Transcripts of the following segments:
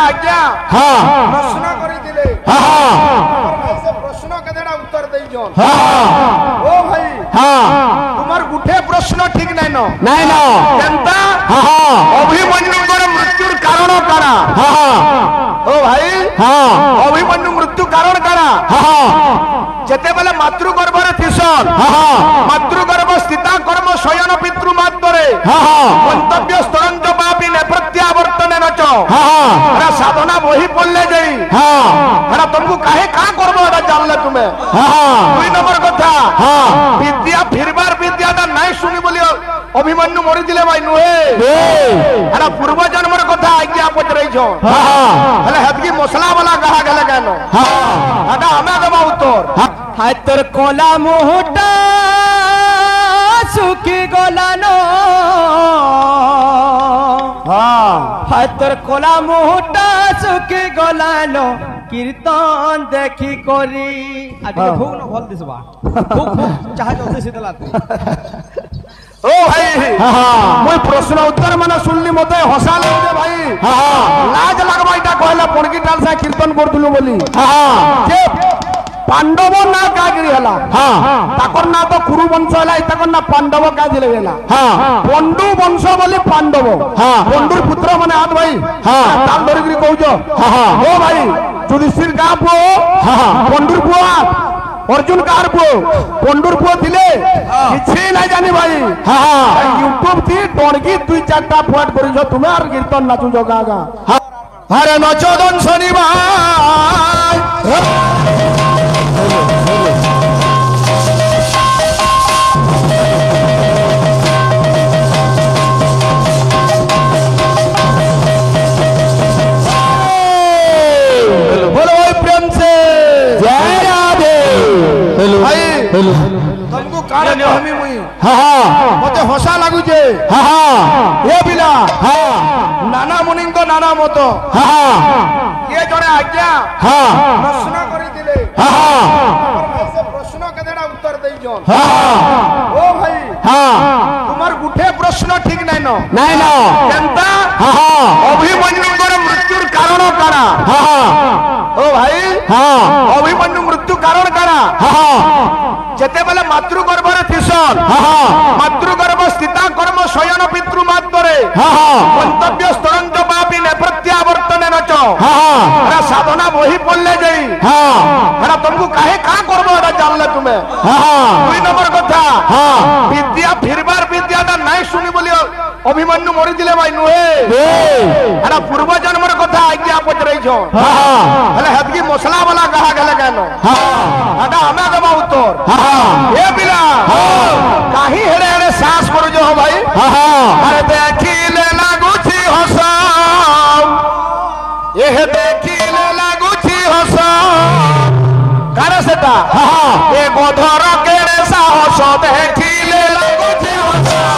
आज्ञा हाँ प्रश्न करिथिले हाँ भाई से प्रश्न केदेडा उत्तर देइजन हाँ ओ भाई हाँ तुमार गुठे प्रश्न ठीक नै न नहीं ना केनता हाँ अभिमन्युकर मृत्युर कारण काना हाँ ओ भाई हाँ अभिमन्यु मृत्यु कारण काना हाँ जेते बेले मातृगर्भरे थिसन हाँ मातृगर्भ स्थिता कर्म शयन पितृ मात्रे हाँ मंतव्य स्तरंज पापी ने प्रत्यावर्तने नच हाँ अरे साधना वही पड़ले जाई हाँ अरे तुमको काहे का करबो एटा जानले तुमे हाँ दुई नंबर कथा हाँ विद्या फिरबार विद्याटा नाही सुनी बोली अभिमन्यु मरि दिले भाई नुहे अरे पूर्व जन्मर कथा आज्ञा पचरई छ हाँ हले हदकी मसला वाला कहा गेले केनो हाँ एटा हमें देबा उत्तर हाय तोर कोला मुहटा सुखी गोलानो हाँ हाय तोर कोला मुहटा सुखी गोलानो कीर्तन देखी करी आदि भूख न भल दिसबा भूख चाहे जल्दी से दलाती ओ भाई हाँ मुई प्रश्न उत्तर माने सुनली मते हसा लागे भाई हाँ लाज लागबा इटा कहला पणकी टाल से कीर्तन करथुलु बोली हाँ जे पांडव ना कागिरी हला हाँ ताकर ना तो कुरु वंश हला इताकर ना पांडव का दिले गेला हाँ पंडु वंश बोली पांडव हाँ पंडुर पुत्र माने हाथ भाई हाँ ताल धरिकरी कहउजो हाँ ओ भाई युधिष्ठिर का पुओ हाँ पंडुर पुओ अर्जुन कार पुओ पंडुर पुओ थिले किछि ना जानी भाई हाँ यूट्यूब थी टणकी दुई चारटा फट करिछो तुमे आर कीर्तन नाचु जगा गा अरे नचदन शनिवार बोलो भाई प्रेम से जय राधे भाई हेलो तुमको कारे कहमी मुई हाँ मते हसा लागु जे हाँ ए बिला हाँ नाना मुनि को नाना मत हाँ ये जने आज्ञा हाँ प्रश्न करिथिले हाँ भाई से प्रश्न केदेडा उत्तर देइजन हाँ ओ भाई हाँ तुमार गुठे प्रश्न ठीक नै न नहीं ना केनता हाँ अभिमन्युकर मृत्युर कारण काना हाँ ओ भाई हाँ अभिमन्यु मृत्यु कारण काना हाँ जेते बेले मातृगर्भरे थिसन हाँ मातृगर्भ स्थिता कर्म शयन पितृ मात्रे हाँ मंतव्य स्तरंज पापी ने प्रत्यावर्तने नच हाँ अरे साधना वही पड़ले जाई हाँ अरे तुमको काहे का करबो एटा जानले तुमे हाँ दुई नंबर कथा हाँ विद्या फिरबार विद्याटा नाही सुनी बोली अभिमन्यु मरि दिले भाई नुहे अरे पूर्व जन्मर कथा आज्ञा पचरई छ हाँ हले हदकी मसला वाला कहा गेले केनो हाँ एटा हमें देबा उत्तर हाँ ए बिला काहे हेड़े हेड़े सास करू जो हो भाई हाँ अरे देखिले लागुछि हसाम एह देखिले लागुछि हसाम कारे सेटा हाँ ए गोधर केरे साहस देखिले लागुछि हसाम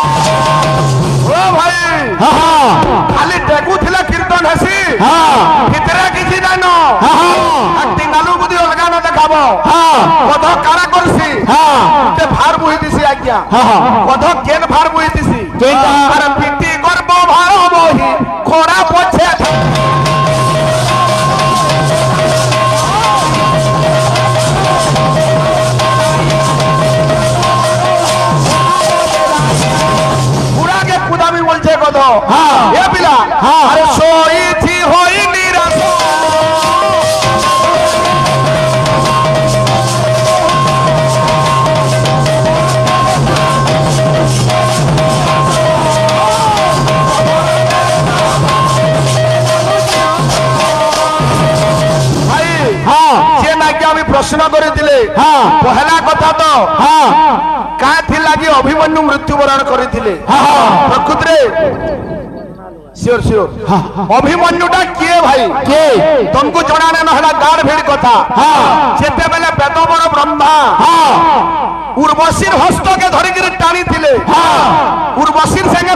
ओ भाई हाँ खाली टेकु थिला कीर्तन हसी हाँ ভিতরে কিছু জান हाँ টিঙ্গালু বুদ্ধি অলগা ন দেখাব हाँ কত কারা করছি हाँ তে ভার বহি দিছি আজ্ঞা हाँ কত কেন ভার বহি দিছি কেনটা? আর পিটি গর্ব ভার বহি খোড়া পছে পুরাকে কুদামি বলছে কত হ্যাঁ। এ বিলা হ্যাঁ। আরে সইছি হই নিরাশ ভাই हाँ যে নাকি আমি প্রশ্ন করেছিলে हाँ পহলা কথা তো हाँ কা থিলা কি অভিমন্যু মৃত্যুবরণ করেছিলে हाँ প্রকৃতরে সিওর সিওর অভিমন্যুটা কিয়ে ভাই के तुमको जनाने न हला गाड़ भीड़ कथा हाँ जेते बेले बेदबर ब्रह्मा हाँ उर्वशीर हस्त के धरिक टाणी थिले हाँ उर्वशीर संगे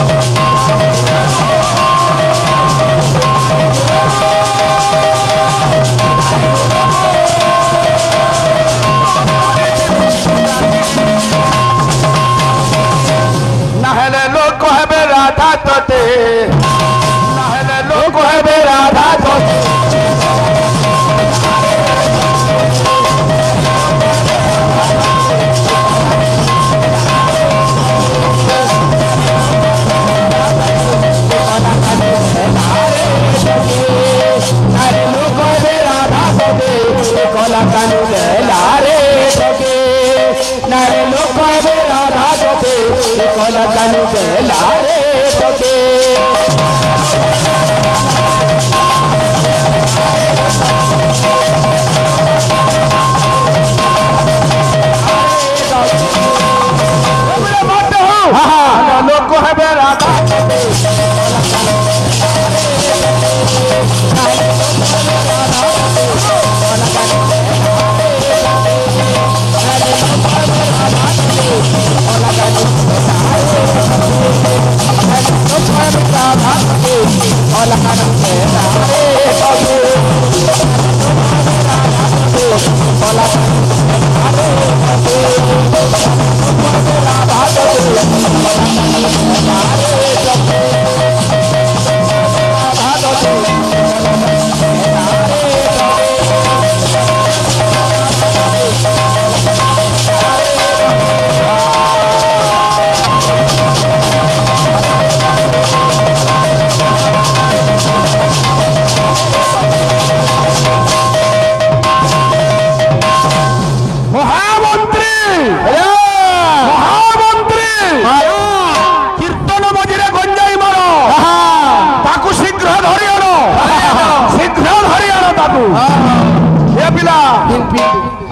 लगन बेला रे तोके लोग है बेरा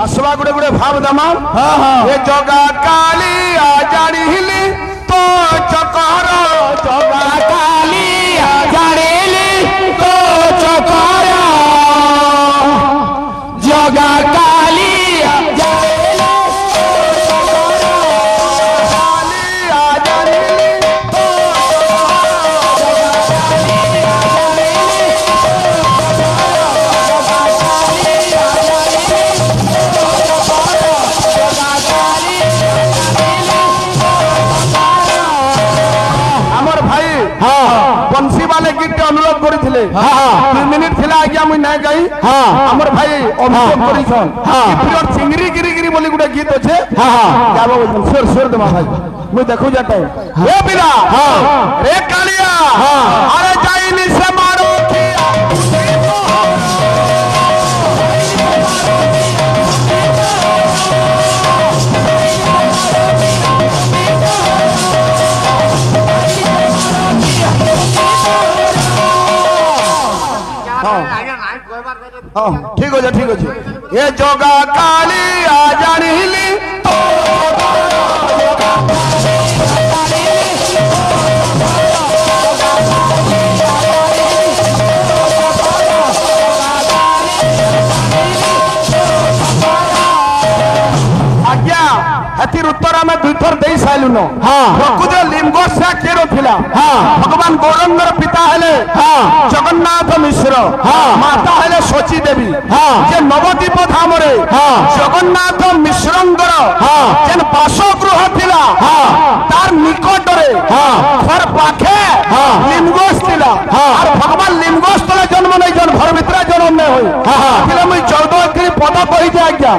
असवा गुड़े गुड़े भाव दमा ये जगा काली आ जानिली तो चकर जगा काली आ जानिली तो चकर जगा काली आ जानिली बंसी वाले गीत अनुरोध करथिले 3 मिनिट थिला आज्ञा मुई नै गई हमर भाई अभिषेक करिछन पिरियड चिंगरी गिरी गिरी बोली गुडे गीत अछि गाबो बोलछन सुर सुर दमा भाई मुई देखु जाते ए बिला रे कालिया अरे जाइली से मारो ठीक हो जा ठीक हो जा ये जोगा काली आ जानिली तो आज्ञा हतिर उत्तर में दुई थर दे साइलुन प्रकृत लिंगोस्या केरो थिला भगवान गौरंगर पिता हेले जगन्नाथ मिश्र माता हेले शची देवी जे नवद्वीप धाम रे जगन्नाथ मिश्रंगर जेन बासगृह थिला तार निकट रे घर पाखे लिंगोस थिला और भगवान लिंगोस तले जन्म नै जन घर भितरा जन्म नै होई थिला मुई 14 एकरी पद कहि जे आज्ञा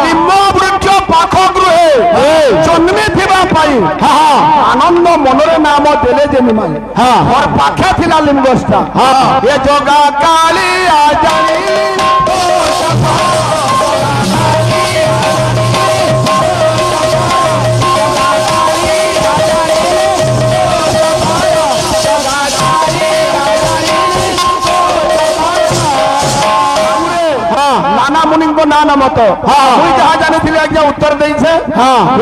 लिंग वृक्ष पाख गृहे जन्मे थिबा पाई आनंद मनरे नाम देले जे निमाई घर पाखे थिला लिंगोस्ता ये जोगा काली आ जानी नाना मुनि को नाना मत मुई जहा जाने थिले आज्ञा उत्तर देई छे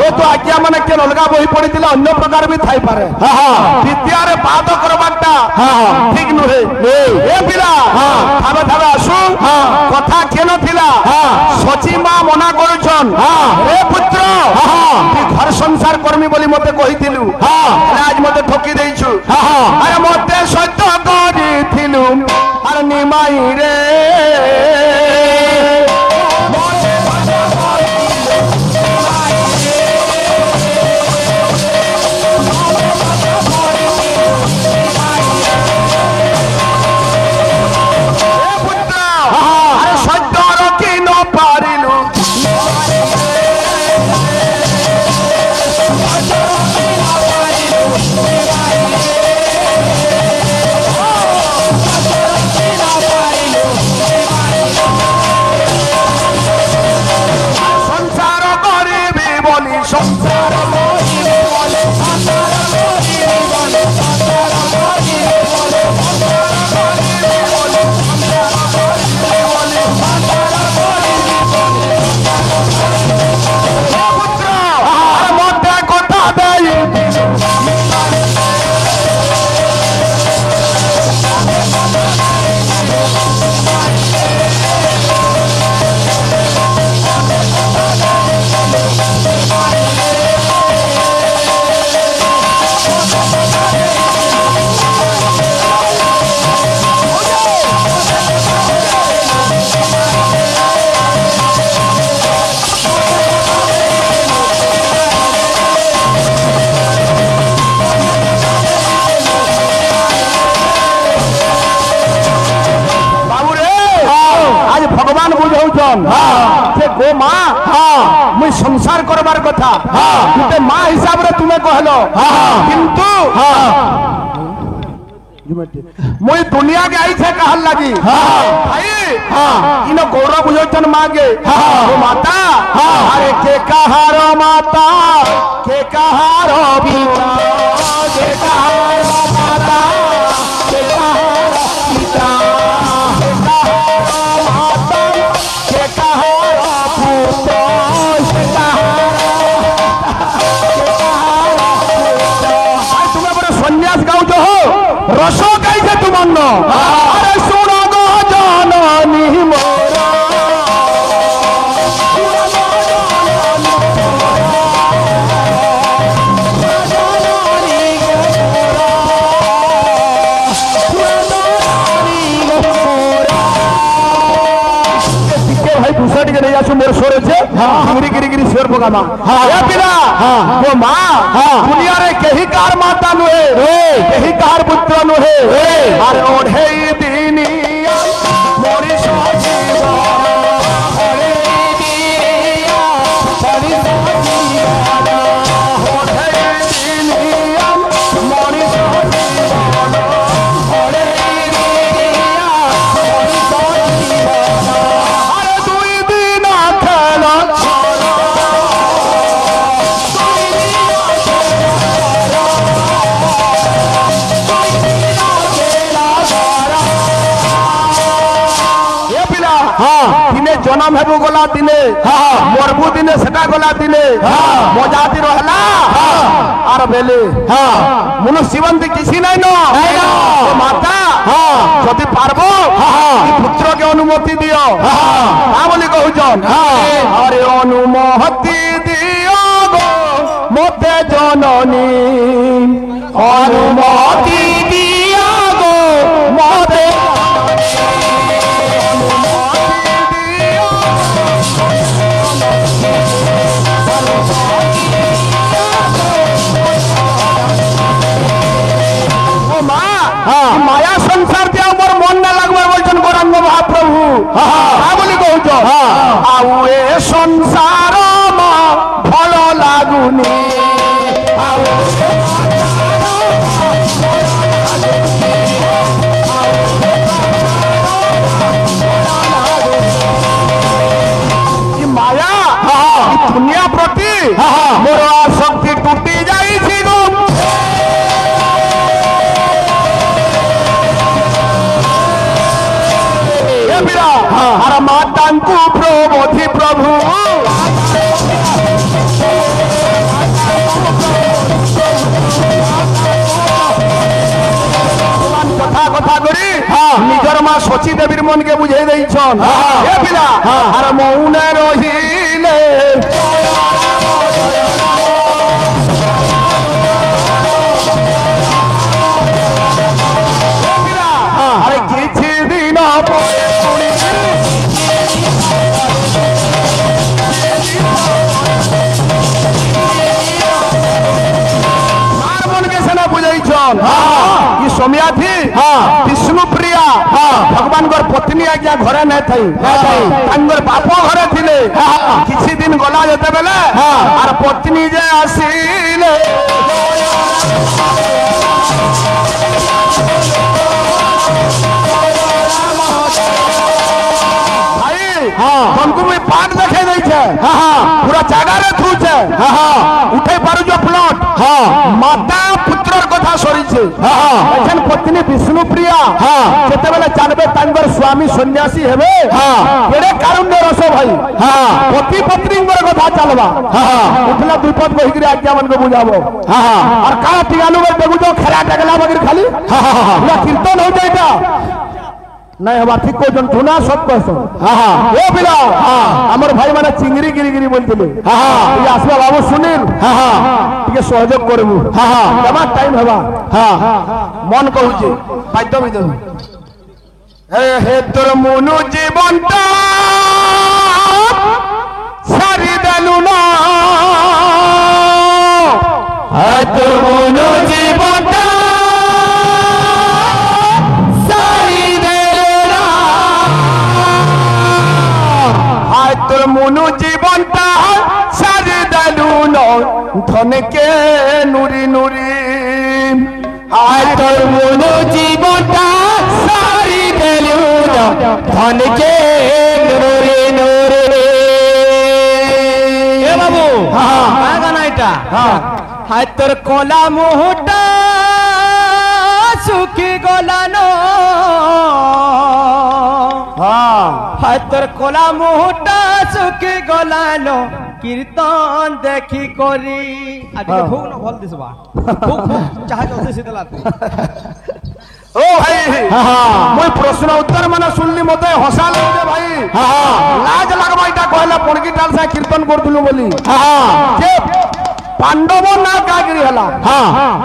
ये तो आज्ञा माने के अलगा बही पड़ी थिला अन्य प्रकार भी थाई पारे द्वितीय रे पाद करबाटा ठीक नुहे ए पिला थाबे थाबे आसु कथा केन थिला सची मां मना करूछन रे पुत्र तू घर संसार कर्मी बोली मते कहिथिलु आज मते ठकी देइछु अरे मते सत्य करिथिलु अरे निमाई रे যে গো মা মুই সংসার করবার কথা গোটে মা হিসাবে তুমি কহল কিন্তু মুই দুনিয়াকে আইছে কাহার লাগি ভাই ইনো গৌরব বুঝছেন মাগে ও মাতা আরে কে কাহার মাতা কে কাহার পিতা কে কাহার মাতা কে কাহার পিতা কে কাহার মাতা কে কাহার পুত্র কে কাহার তুমি বড় সন্ন্যাস গাউছ হো রস গাইছে তোমার ন আরে শুন গো জননী মোরা ভাই দুশো টিকে নিয়ে আসো মোর সরেছে গিরি গিরি গিরি শের পোকামা পিলা গো মা দুনিয়ারে কেহি কার মাতা নুহে কেহি কার পুত্র নুহে আর ওঢে দিনিয়া মরি সজীব ওঢে দিনিয়া মরি সজীব ওঢে দিনিয়া মরি সজীব ওঢে দিনিয়া মরি সজীব আরে দুই দিন খেলা দিনে জনম হেবু গলা দিনে মরবু দিনে সেটা গলা দিনে মজাতি রহলা আর বেলে মনু জীবন্তি কিছু নাই ন মাতা যদি পারব পুত্রকে অনুমতি দিও তা বলি কহুছন আরে অনুমতি দিও গো মতে জননী অনুমতি দিও গো মতে মায়া সংসার দিয়ে আমার মন না লাগবে বলছেন গৌরাঙ্গ মহাপ্রভু বলি কৌছ আউ এ সংসার ভাল লাগুনি মায়া দুনিয়া প্রতি মোর শক্তি টুটি যাইছি গো আর মাতাঙ্কু প্রবোধি প্রভু কথা কথা করি নিজর মা শচী দেবীর মনকে বুঝাই দিয়েছন এ পিলা আর মৌনে রহিলে আরে কিছু দিন বুঝাইছন ই সমিয়াথি বিষ্ণু প্রিয়া ভগবান পত্নী আজ্ঞা ঘরে নাই থাই তাঙ্গর বাপ ঘরে থিলে কিছু দিন গলা যেতে বেলে আর পত্নী যে আসিলে तुमको मैं पाठ देखे नहीं छे पूरा जगह रे थू छे उठे पारु जो प्लॉट माता पुत्र कथा सरी छे एखन पत्नी विष्णु प्रिया जेते बेले जानबे तांगर स्वामी सन्यासी हेबे केड़े कारण रस भाई पति पत्नी कथा चलबा उठला दुपद बहिगिरी आज्ञा मन को बुझाबो और का टिगालु में देखु जो खरा टगला बगिर खाली पूरा कीर्तन हो जाएगा नहीं हवा ठीक को जन धुना सब कहसो ओ बिला हमर भाई माने चिंगरी गिरी गिरी बोलतिले ये आसवा बाबू सुनील टिके सहयोग करबू जमा टाइम हवा मन कहूची बाध्य बिद हे तोर मनु जीवनटा सारी देलु ना हे तोर मनु जीवनटा মনু জীবনটা সারি দেলু ধনকে নুরি নুরি হায় তোর মনু জীবনটা সারি দেলু ধনকে নুরে নুরে। এ বাবু হ্যাঁ। কার গান এটা? হ্যাঁ। হায় তোর কলা মুহূর্তা শুকি গলানো, হায় তোর কলা মুহূর্তা শুকি গলানো কীর্তন দেখি করি। আজকে ভোগ না ভাল দিসবা, ভোগ চাহা জলদি শীতলা। ও ভাই মই প্রশ্ন উত্তর মানে শুনলি মতে হসা লাগে ভাই। লাজ লাগবা এটা কহিলা পড়কি টাল সা কীর্তন করতুলু বলি। যে পাণ্ডব না কাগিরি হেলা,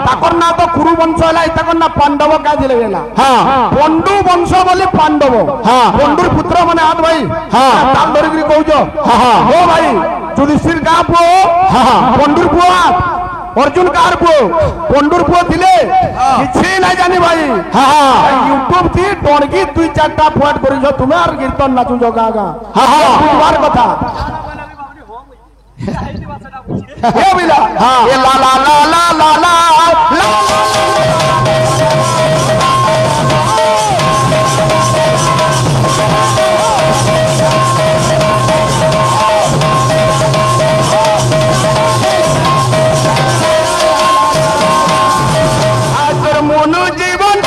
তাকর না তো কুরু বংশ হেলা, তাকর না পাণ্ডব কাজিলে হেলা। পণ্ডু বংশ বলি পাণ্ডব, পণ্ডুর পুত্র মানে হাত ভাই তাল ধরিকি কହୁଛ। ও ভাই যুধিষ্ঠির গাঁ পুଅ, পণ্ডুর পুଅ অর্জুন কার পুଅ, পণ্ডুর পুଅ ଥିଲେ କିଛି নাই জানি ভাই। ইউটিউব থি টনকি 2-4টা ফোয়াট করিছ তুমি আর কীর্তন নাচুছ গাঁ গাঁ বুঝবার কথা। এ বিলা এ লা লা লা লা লা লা লা। মনু জীবন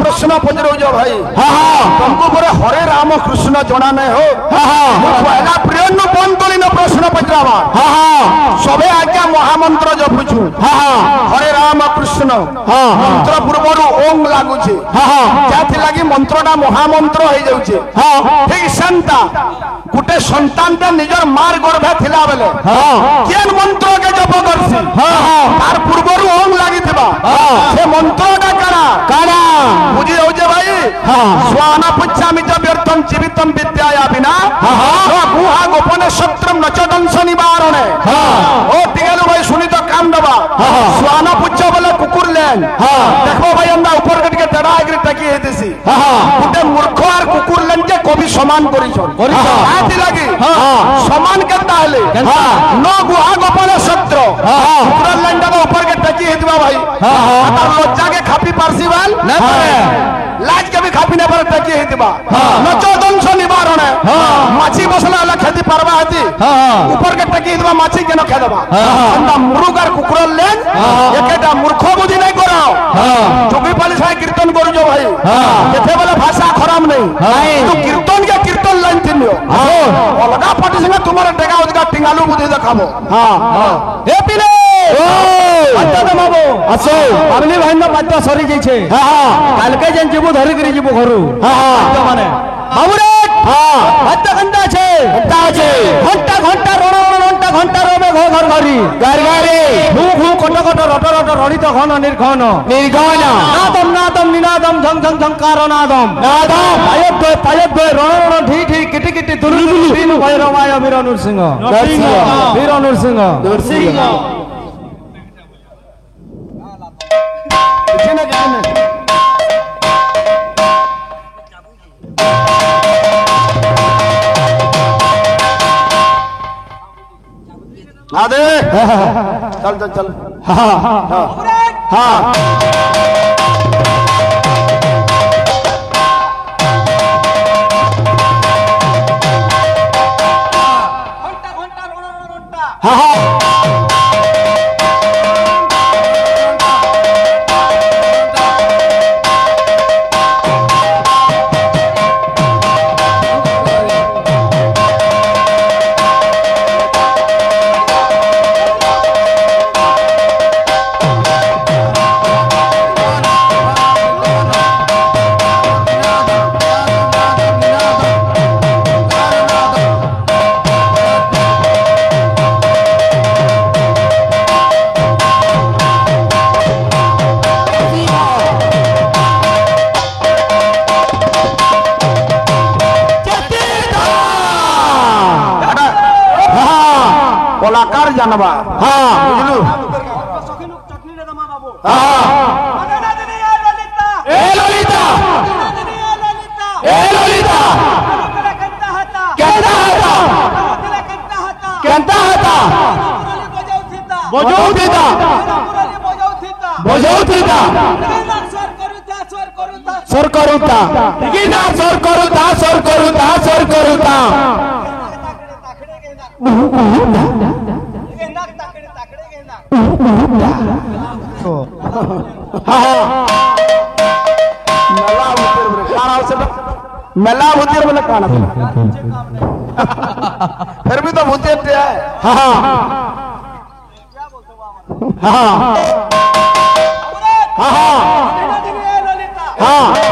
प्रश्न पचरौज भाई। तुमको पूरे हरे राम कृष्ण जना नहीं हो। पहला प्रियन बंतलिन प्रश्न पचरावा सबे आज्ञा महामंत्र जपुछु हरे राम कृष्ण मंत्र पूर्वर ओम लागुचे जाति लागी मंत्रटा महामंत्र हो जाउचे। ठीक सेंता गुटे संतान ते निजर मार गर्भे थिला बेले केन मंत्र के जप करसी तार पूर्वर ओम लागिथिबा से मंत्रटा करा करा बुझी जाउचे भाई। स्वान पुच्छामि च व्यर्थम जीवितम विद्याया बिना गुहा गोपने शत्रम नचदंश निवारणे। ओ तिगेलु भाई सुनी तो काम दबा स्वान पुच्छ बोले कुकुर लेन देखो भाई अंदा ऊपर कट के टेढ़ा आगरी टकी हेतिसी गुटे मूर्ख आर कुकुर लेन के कभी समान करिछन आति लागी समान केता हले न गुहा गोपने शत्र कुकुर लेन दबा ऊपर के टकी हेतिबा भाई तार लज्जा के खापी पारसी बाल न लाज के भी खापी ने पर टकी हेतिबा नचदंश निवारणे। माछी बसला वाला खेती परवा हती ऊपर के टकी हेतिबा माछी के न खेदबा अंदा मुरुग आर कुकुर लेन एकेटा मूर्ख बुद्धि नहीं कराओ जोगी पाली साई कीर्तन करू जो भाई केथे वाला भाषा खराब नहीं तू कीर्तन के कीर्तन लाइन थिनियो अलगा पाटी संगे तुम्हारे टेका उदका टिंगालू बुद्धि देखाबो। ए पिले अच्छा तो बाबू असो अबली भाई न बात सरी जाई छे काल के जन जीवो धरि करी जीवो घरु तो माने बाबू रे बात घंटा छे घंटा रण घंटा ঘণ্টা রবে ঘর ঘর ঘরি গরগরে ঘু ঘু কট কট রট রট রড়িত ঘন নির্ঘন নির্ঘন নাদম নাদম নিনাদম ঝং ঝং ঝংকার নাদম নাদম পায়দ্বয় রণ রণ ঢি ঢি কিটি কিটি দুলু দুলু তিন ভৈরবায় বীর নৃসিংহ বীর নৃসিংহ নরসিংহ କିଛି ନା କିଛି ନା आदे चल चल चल हाँ हाँ कलाकार जानवा हाँ बुझलू हाँ ए ललिता ए ललिता केंता हता केंता हता बजौतिता बजौतिता स्वर करूता गिना स्वर करूता स्वर करूता स्वर करूता मेला भूतियर बोले काना फिर भी तो भूतियर है हाँ हाँ हाँ हाँ